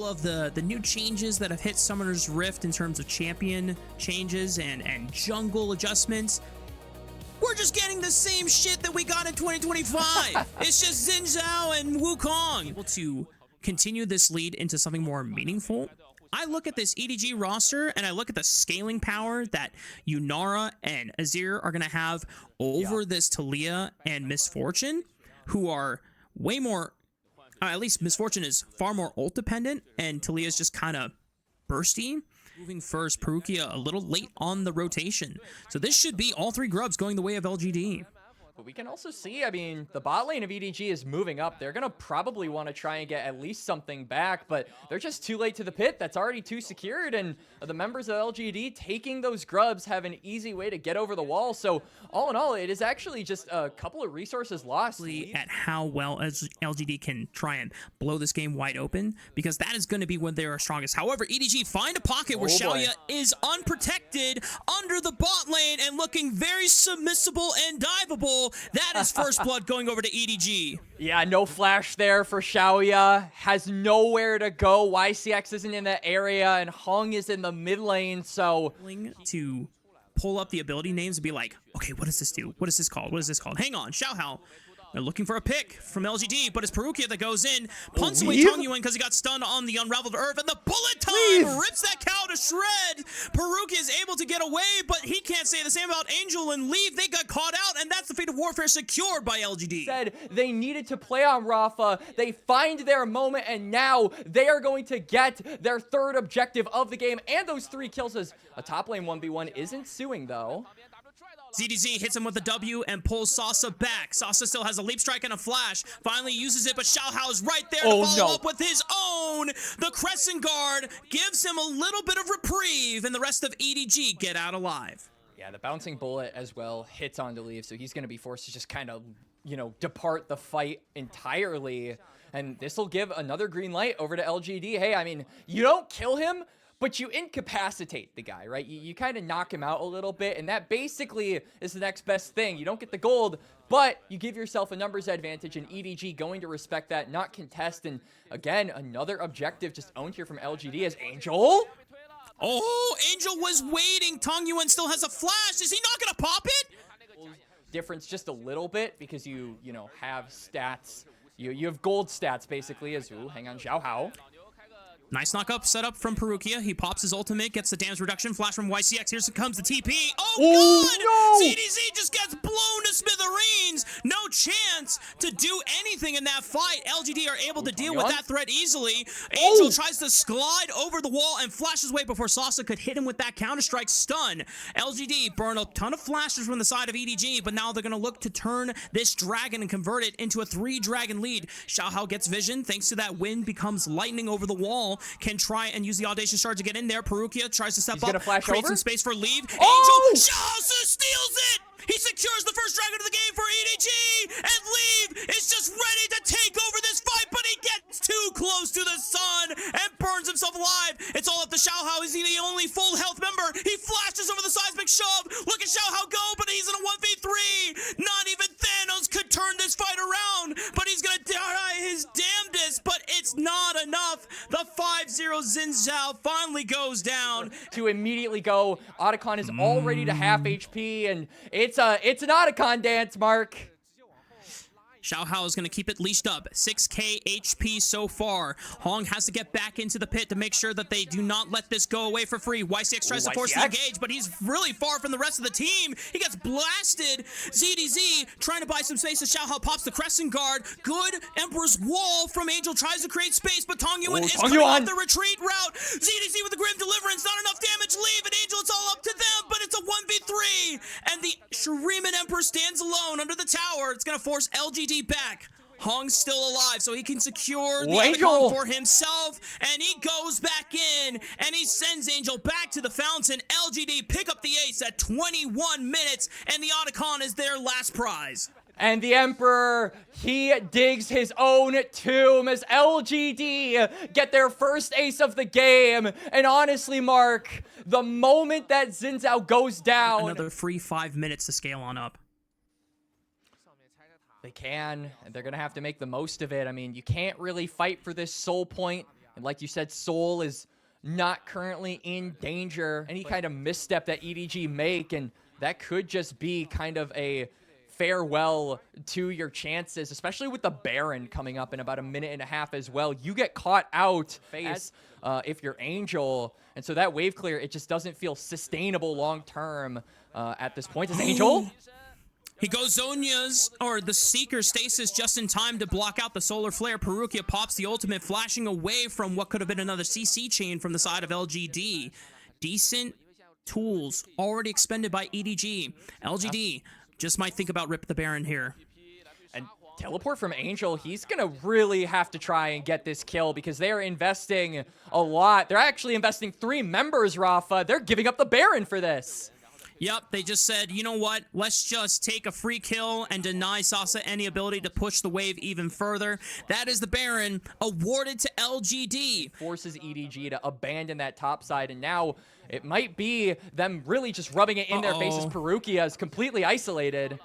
all of the new changes that have hit Summoner's Rift in terms of champion changes and jungle adjustments, we're just getting the same shit that we got in 2025. It's just Xin Zhao and Wukong. Able to continue this lead into something more meaningful. I look at this EDG roster and I look at the scaling power that Yunara and Azir are going to have over this Taliyah and Misfortune, who are way more, at least Misfortune is far more ult dependent and Taliyah is just kind of bursty. Moving first, Perukia a little late on the rotation. So this should be all three grubs going the way of LGD. But we can also see, I mean, the bot lane of EDG is moving up. They're going to probably want to try and get at least something back, but they're just too late to the pit. That's already too secured, and the members of LGD taking those grubs have an easy way to get over the wall. So all in all, it is actually just a couple of resources lost. At how well LGD can try and blow this game wide open, because that is going to be when they are strongest. However, EDG find a pocket where Xiaoya is unprotected under the bot lane and looking very submissible and diveable. That is first blood going over to EDG. Yeah, no flash there for Xiaoya. Has nowhere to go. YCX isn't in that area, and Hong is in the mid lane, so... To pull up the ability names and be like, okay, what does this do? What is this called? What is this called? Hang on, Xiaohao. They're looking for a pick from LGD, but it's Perukia that goes in, punts away Tongyuan because he got stunned on the Unraveled Earth, and the bullet time rips that cow to shred. Perukia is able to get away, but he can't say the same about Angel and Leave. They got caught out, and that's the fate of Warfare secured by LGD. Said they needed to play on Rafa. They find their moment, and now they are going to get their third objective of the game, and those 3 kills as a top lane 1v1 isn't suing, though. ZDZ hits him with the W and pulls Sasa back. Sasa still has a leap strike and a flash. Finally uses it, but Xiaohao is right there to follow up with his own. The Crescent Guard gives him a little bit of reprieve, and the rest of EDG get out alive. Yeah, the bouncing bullet as well hits onto Leave, so he's going to be forced to just kind of, you know, depart the fight entirely. And this will give another green light over to LGD. Hey, I mean, you don't kill him, but you incapacitate the guy, right? You kind of knock him out a little bit, and that basically is the next best thing. You don't get the gold, but you give yourself a numbers advantage, and EDG going to respect that, not contest. And again, another objective just owned here from LGD as Angel. Oh, Angel was waiting. Tongyuan still has a flash. Is he not going to pop it? Difference just a little bit because you know, have stats. You have gold stats, basically, as, ooh, hang on, Xiaohao. Nice knock-up setup from Perukia. He pops his ultimate, gets the damage reduction. Flash from YCX. Here comes the TP. Oh, God! No! ZDZ just gets blown to smithereens. No chance to do anything in that fight. LGD are able to deal with that threat easily. Angel tries to slide over the wall and flashes away before Sasa could hit him with that counter-strike stun. LGD burn a ton of flashes from the side of EDG, but now they're going to look to turn this dragon and convert it into a 3-dragon lead. Xiaohao gets vision. Thanks to that wind, becomes lightning over the wall. Can try and use the Audacious Charge to get in there. Perukia tries to step up, create some space for Leave. Angel Xiaosu steals it! He secures the first dragon of the game for EDG, and Leave is just ready to take over this fight, but he gets too close to the sun and burns himself alive. It's all up to Xiaohao. Is he the only full health member? He flashes over the seismic shove. Look at Xiaohao go, but he's in a 1v3. Not even Thanos could turn this fight around, but he's gonna die his damnedest, but it's not enough. The 5-0 Xin Zhao finally goes down. To immediately go, Otacon is already to half HP, and it's an Otacon dance, Mark. Xiaohao is going to keep it leashed up. 6k HP so far. Hong has to get back into the pit to make sure that they do not let this go away for free. YCX tries to force the engage, but he's really far from the rest of the team. He gets blasted. ZDZ trying to buy some space as Xiaohao pops the Crescent Guard. Good Emperor's Wall from Angel tries to create space, but Tongyuan is coming off the retreat route. ZDZ with the Grim Deliverance. Not enough damage. Leave and Angel, it's all up to them, but it's a 1v3. And the Shuriman Emperor stands alone under the tower. It's going to force LGD back. Hong's still alive, so he can secure the Otacon for himself, and he goes back in, and he sends Angel back to the fountain. LGD pick up the ace at 21 minutes, and the Otacon is their last prize. And the Emperor, he digs his own tomb as LGD get their first ace of the game. And honestly, Mark, the moment that Xin Zhao goes down... Another free 5 minutes to scale on up. They can, and they're going to have to make the most of it. I mean, you can't really fight for this soul point And like you said, Soul is not currently in danger. Any kind of misstep that EDG make, and that could just be kind of a farewell to your chances, especially with the Baron coming up in about a minute and a half as well. You get caught out face if you're Angel, and so that wave clear, it just doesn't feel sustainable long term at this point. Is Angel? He goes Zonya's, or the Seeker stasis just in time to block out the Solar Flare. Perukia pops the ultimate, flashing away from what could have been another CC chain from the side of LGD. Decent tools already expended by EDG. LGD just might think about Rip the Baron here. And teleport from Angel, he's going to really have to try and get this kill because they are investing a lot. They're actually investing 3 members, Rafa. They're giving up the Baron for this. Yep, they just said, you know what, let's just take a free kill and deny Sasa any ability to push the wave even further. That is the Baron awarded to LGD. Forces EDG to abandon that top side, and now it might be them really just rubbing it in their faces. Perukia is completely isolated.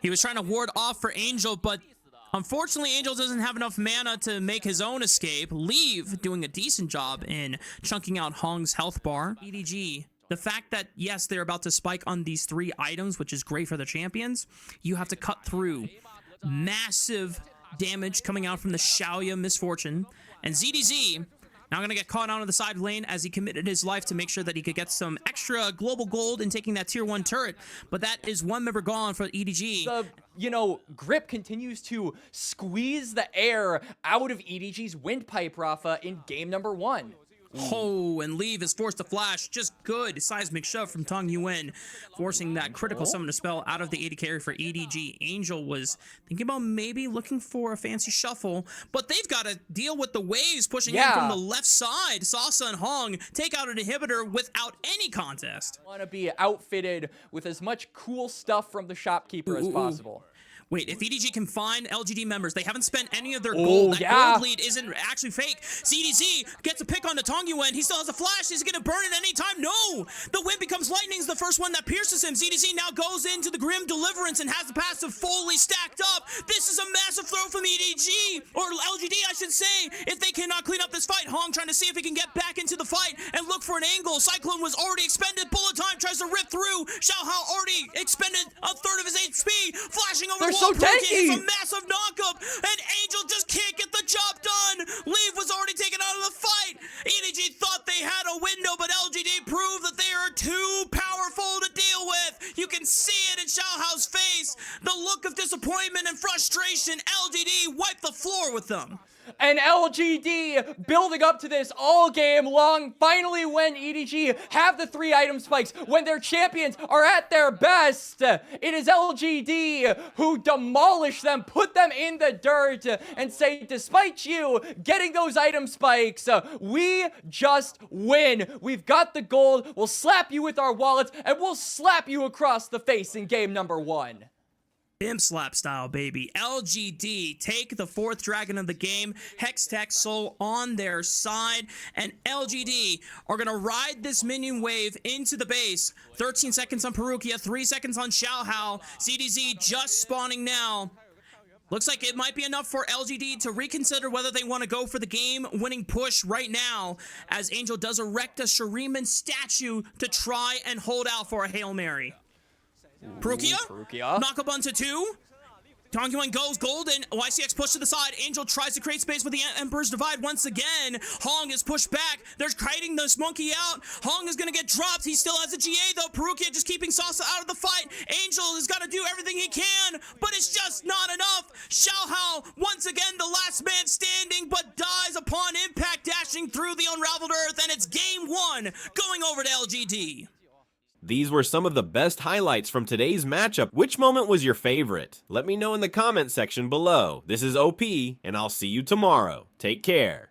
He was trying to ward off for Angel, but unfortunately, Angel doesn't have enough mana to make his own escape. Leave doing a decent job in chunking out Hong's health bar. EDG, the fact that, yes, they're about to spike on these 3 items, which is great for the champions, you have to cut through. Massive damage coming out from the Xiaoya Misfortune. And ZDZ now going to get caught out of the side lane as he committed his life to make sure that he could get some extra global gold in taking that tier 1 turret. But that is 1 member gone for EDG. The, grip continues to squeeze the air out of EDG's windpipe, Rafa, in game number 1. Oh, and Leave is forced to flash. Just good seismic shove from Tong Yuen, forcing that critical summon to spell out of the AD carry for EDG. Angel was thinking about maybe looking for a fancy shuffle, but they've got to deal with the waves pushing in from the left side. Sasa and Hong take out an inhibitor without any contest. Want to be outfitted with as much cool stuff from the shopkeeper as possible. Wait, if EDG can find LGD members, they haven't spent any of their gold. That gold lead isn't actually fake. CDZ gets a pick on the Tong Yuen. He still has a flash. He's going to burn it anytime. No! The wind becomes lightning's the first one that pierces him. CDZ now goes into the Grim Deliverance and has the passive fully stacked up. This is a massive throw from EDG, or LGD, I should say, if they cannot clean up this fight. Hong trying to see if he can get back into the fight and look for an angle. Cyclone was already expended. Bullet time tries to rip through. Xiao Hao already expended a third of his HP, flashing over the wall. So tanky. It's a massive knockup, and Angel just can't get the job done. Leave was already taken out of the fight. EDG thought they had a window, but LGD proved that they are too powerful to deal with. You can see it in Xiao Hao's face. The look of disappointment and frustration. LGD wiped the floor with them. And LGD building up to this all game long. Finally, when EDG have the 3 item spikes, when their champions are at their best, it is LGD who demolish them, put them in the dirt, and say, despite you getting those item spikes, we just win. We've got the gold. We'll slap you with our wallets, and we'll slap you across the face in game number 1. Bim slap style, baby. LGD take the 4th dragon of the game. Hextech Soul on their side. And LGD are going to ride this minion wave into the base. 13 seconds on Perukia, 3 seconds on Xiao Hao. CDZ just spawning now. Looks like it might be enough for LGD to reconsider whether they want to go for the game-winning push right now, as Angel does erect a Shuriman statue to try and hold out for a Hail Mary. Perukia. Knock up onto 2. Tong Yuen goes golden. YCX pushed to the side. Angel tries to create space with the Emperor's Divide once again. Hong is pushed back. They're kiting this monkey out. Hong is going to get dropped. He still has a GA though. Perukia just keeping Sasa out of the fight. Angel has got to do everything he can, but it's just not enough. Xiao Hao, once again, the last man standing, but dies upon impact, dashing through the unraveled earth, and it's game 1 going over to LGD. These were some of the best highlights from today's matchup. Which moment was your favorite? Let me know in the comment section below. This is OP, and I'll see you tomorrow. Take care.